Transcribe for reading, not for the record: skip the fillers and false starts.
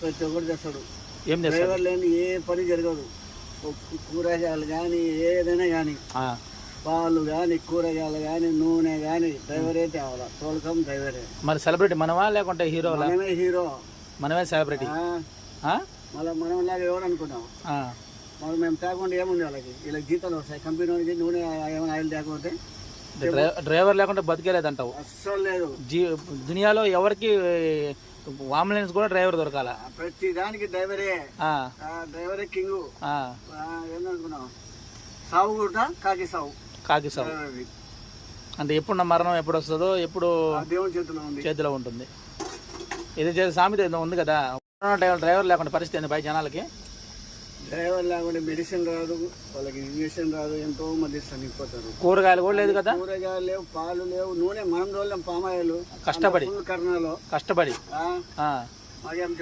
ప్రతి ఒక్కటి చేస్తాడు. ఏం చేస్తాడు? డ్రైవర్ లేని ఏ పని జరగదు. కూరగాయలు కానీ ఏదైనా కానీ, పాలు కానీ కూరగాయలు కానీ నూనె కానీ డ్రైవరే తేవాలా. తోలకం డ్రైవరే. మరి సెలబ్రిటీ మనమా లేకుంటే హీరో? మనమే హీరో, మనమే సెలబ్రిటీ. మళ్ళీ మనం లాగా ఎవరు అనుకున్నాం. మళ్ళీ మేము తేకుండా ఏముంది వాళ్ళకి, వీళ్ళకి జీతాలు వస్తాయి. కంపెనీ వాళ్ళకి నూనె ఏమైనా ఆయిల్ తేకపోతే డ్రైవర్ లేకుండా బతికేలేదంటావు? అస్సలు లేదు. దునియాలో ఎవరికి అంబులెన్స్ కూడా డ్రైవర్ దొరకాల. ప్రతి దానికి డ్రైవరే. డ్రైవరే కింగ్. ఏమనుకున్నాం, సాగు కూడా కాకి సాగు. అంటే ఎప్పుడు నా మరణం ఎప్పుడు వస్తుందో ఎప్పుడు దేవుని చేతిలో ఉంటుంది. ఇది సామెత ఏదో ఉంది కదా, డ్రైవర్ లేకుండా పరిస్థితి ఏంది పై జనాలకి? డ్రైవర్ లేకుండా మెడిసిన్ రాదు, వాళ్ళకి ఇంజక్షన్ రాదు, ఎంతో మంది చనిపోతారు. కూరగాయలు కూడా లేదు కదా, కూరగాయలు లేవు, పాలు లేవు, నూనె మనం రోజులు పామాయిలు కష్టపడి కర్ణాలో కష్టపడి మాకేం